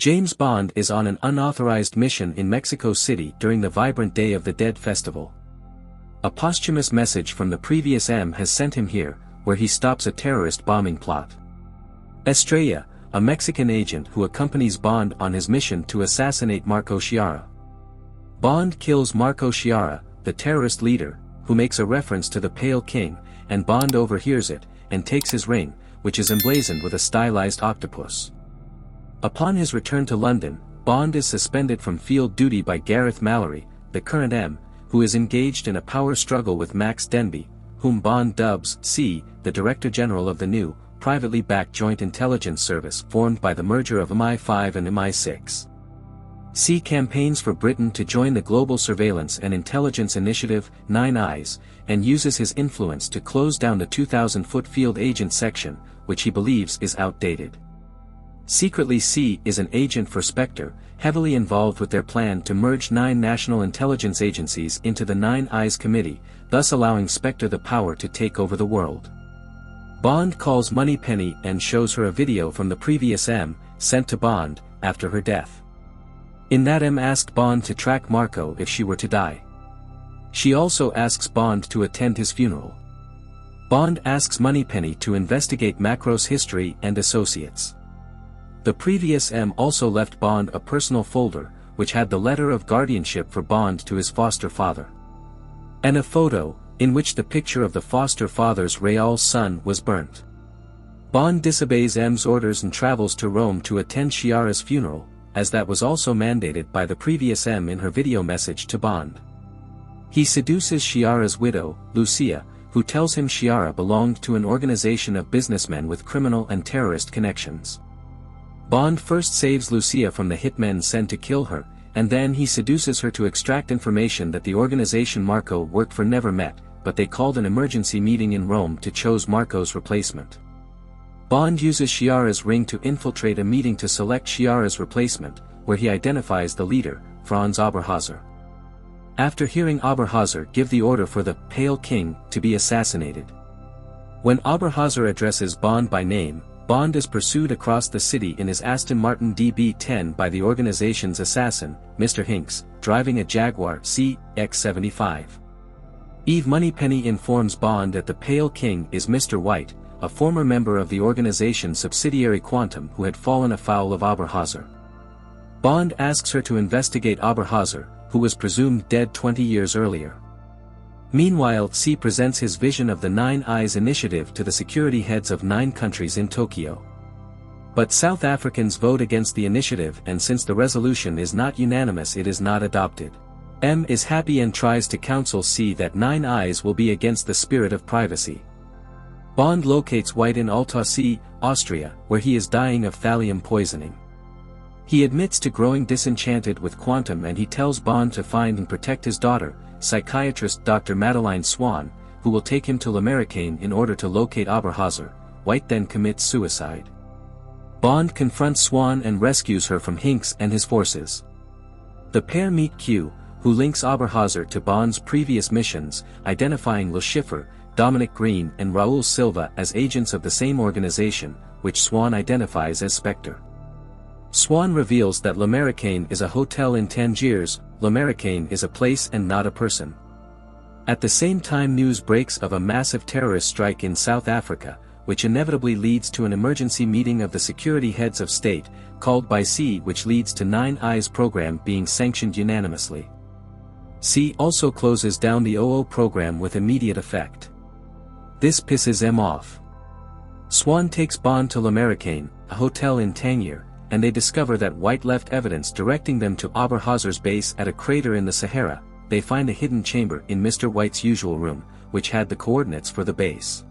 James Bond is on an unauthorized mission in Mexico City during the vibrant Day of the Dead festival. A posthumous message from the previous M has sent him here, where he stops a terrorist bombing plot. Estrella, a Mexican agent who accompanies Bond on his mission to assassinate Marco Chiara. Bond kills Marco Chiara, the terrorist leader, who makes a reference to the Pale King, and Bond overhears it, and takes his ring, which is emblazoned with a stylized octopus. Upon his return to London, Bond is suspended from field duty by Gareth Mallory, the current M, who is engaged in a power struggle with Max Denby, whom Bond dubs C, the Director General of the new, privately backed joint intelligence service formed by the merger of MI5 and MI6. C campaigns for Britain to join the Global Surveillance and Intelligence Initiative, Nine Eyes, and uses his influence to close down the 2,000-foot field agent section, which he believes is outdated. Secretly, C is an agent for Spectre, heavily involved with their plan to merge 9 national intelligence agencies into the Nine Eyes Committee, thus allowing Spectre the power to take over the world. Bond calls Moneypenny and shows her a video from the previous M, sent to Bond, after her death. In that M asked Bond to track Marco if she were to die. She also asks Bond to attend his funeral. Bond asks Moneypenny to investigate Macro's history and associates. The previous M also left Bond a personal folder, which had the letter of guardianship for Bond to his foster father. And a photo, in which the picture of the foster father's real son was burnt. Bond disobeys M's orders and travels to Rome to attend Chiara's funeral, as that was also mandated by the previous M in her video message to Bond. He seduces Chiara's widow, Lucia, who tells him Chiara belonged to an organization of businessmen with criminal and terrorist connections. Bond first saves Lucia from the hitmen sent to kill her, and then he seduces her to extract information that the organization Marco worked for never met, but they called an emergency meeting in Rome to choose Marco's replacement. Bond uses Chiara's ring to infiltrate a meeting to select Chiara's replacement, where he identifies the leader, Franz Oberhauser. After hearing Oberhauser give the order for the Pale King to be assassinated. When Oberhauser addresses Bond by name, Bond is pursued across the city in his Aston Martin DB10 by the organization's assassin, Mr. Hinks, driving a Jaguar CX-75. Eve Moneypenny informs Bond that the Pale King is Mr. White, a former member of the organization's subsidiary Quantum who had fallen afoul of Oberhauser. Bond asks her to investigate Oberhauser, who was presumed dead 20 years earlier. Meanwhile, C presents his vision of the Nine Eyes Initiative to the security heads of 9 countries in Tokyo. But South Africans vote against the initiative, and since the resolution is not unanimous, it is not adopted. M is happy and tries to counsel C that Nine Eyes will be against the spirit of privacy. Bond locates White in Altaussee, Austria, where he is dying of thallium poisoning. He admits to growing disenchanted with Quantum, and he tells Bond to find and protect his daughter, psychiatrist Dr. Madeline Swan, who will take him to l'Américaine in order to locate Oberhauser. White then commits suicide. Bond confronts Swan and rescues her from Hinks and his forces. The pair meet Q, who links Oberhauser to Bond's previous missions, identifying Le Chiffre, Dominic Green and Raul Silva as agents of the same organization, which Swan identifies as Spectre. Swan reveals that l'Américaine is a hotel in Tangiers. L'Américaine is a place and not a person. At the same time, news breaks of a massive terrorist strike in South Africa, which inevitably leads to an emergency meeting of the security heads of state, called by C, which leads to Nine Eyes program being sanctioned unanimously. C also closes down the OO program with immediate effect. This pisses M off. Swan takes Bond to l'Américaine, a hotel in Tangier, and they discover that White left evidence directing them to Oberhauser's base at a crater in the Sahara. They find a hidden chamber in Mr. White's usual room, which had the coordinates for the base.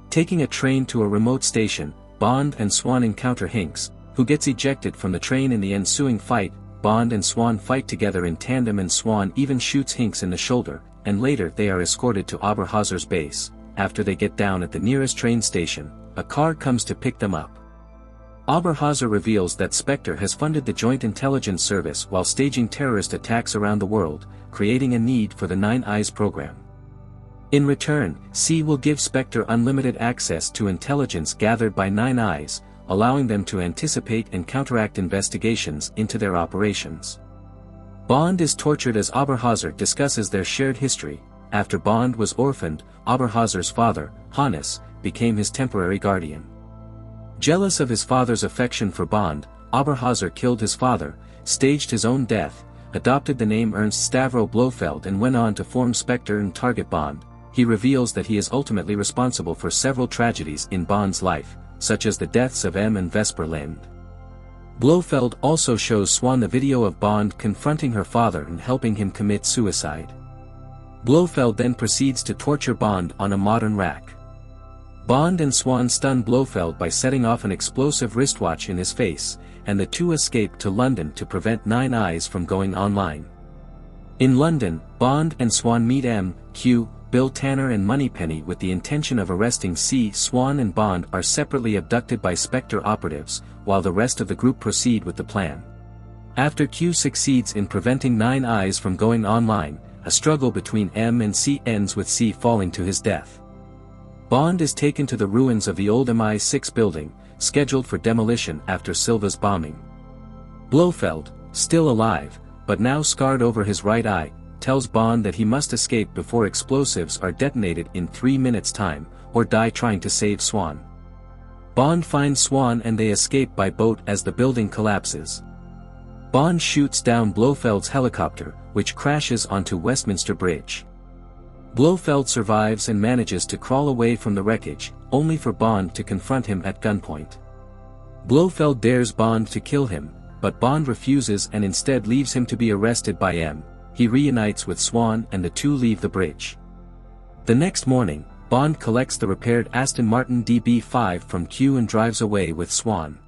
Taking a train to a remote station, Bond and Swan encounter Hinks, who gets ejected from the train in the ensuing fight. Bond and Swan fight together in tandem, and Swan even shoots Hinks in the shoulder, and later they are escorted to Oberhauser's base. After they get down at the nearest train station, a car comes to pick them up. Oberhauser reveals that Spectre has funded the Joint Intelligence Service while staging terrorist attacks around the world, creating a need for the Nine Eyes program. In return, C will give Spectre unlimited access to intelligence gathered by Nine Eyes, allowing them to anticipate and counteract investigations into their operations. Bond is tortured as Oberhauser discusses their shared history. After Bond was orphaned, Oberhauser's father, Hannes, became his temporary guardian. Jealous of his father's affection for Bond, Oberhauser killed his father, staged his own death, adopted the name Ernst Stavro Blofeld and went on to form Spectre and target Bond. He reveals that he is ultimately responsible for several tragedies in Bond's life, such as the deaths of M and Vesper Lind. Blofeld also shows Swan the video of Bond confronting her father and helping him commit suicide. Blofeld then proceeds to torture Bond on a modern rack. Bond and Swan stun Blofeld by setting off an explosive wristwatch in his face, and the two escape to London to prevent Nine Eyes from going online. In London, Bond and Swan meet M, Q, Bill Tanner and Moneypenny with the intention of arresting C. Swan and Bond are separately abducted by Spectre operatives, while the rest of the group proceed with the plan. After Q succeeds in preventing Nine Eyes from going online, a struggle between M and C ends with C falling to his death. Bond is taken to the ruins of the old MI6 building, scheduled for demolition after Silva's bombing. Blofeld, still alive, but now scarred over his right eye, tells Bond that he must escape before explosives are detonated in 3 minutes' time, or die trying to save Swan. Bond finds Swan and they escape by boat as the building collapses. Bond shoots down Blofeld's helicopter, which crashes onto Westminster Bridge. Blofeld survives and manages to crawl away from the wreckage, only for Bond to confront him at gunpoint. Blofeld dares Bond to kill him, but Bond refuses and instead leaves him to be arrested by M. He reunites with Swan and the two leave the bridge. The next morning, Bond collects the repaired Aston Martin DB5 from Q and drives away with Swan.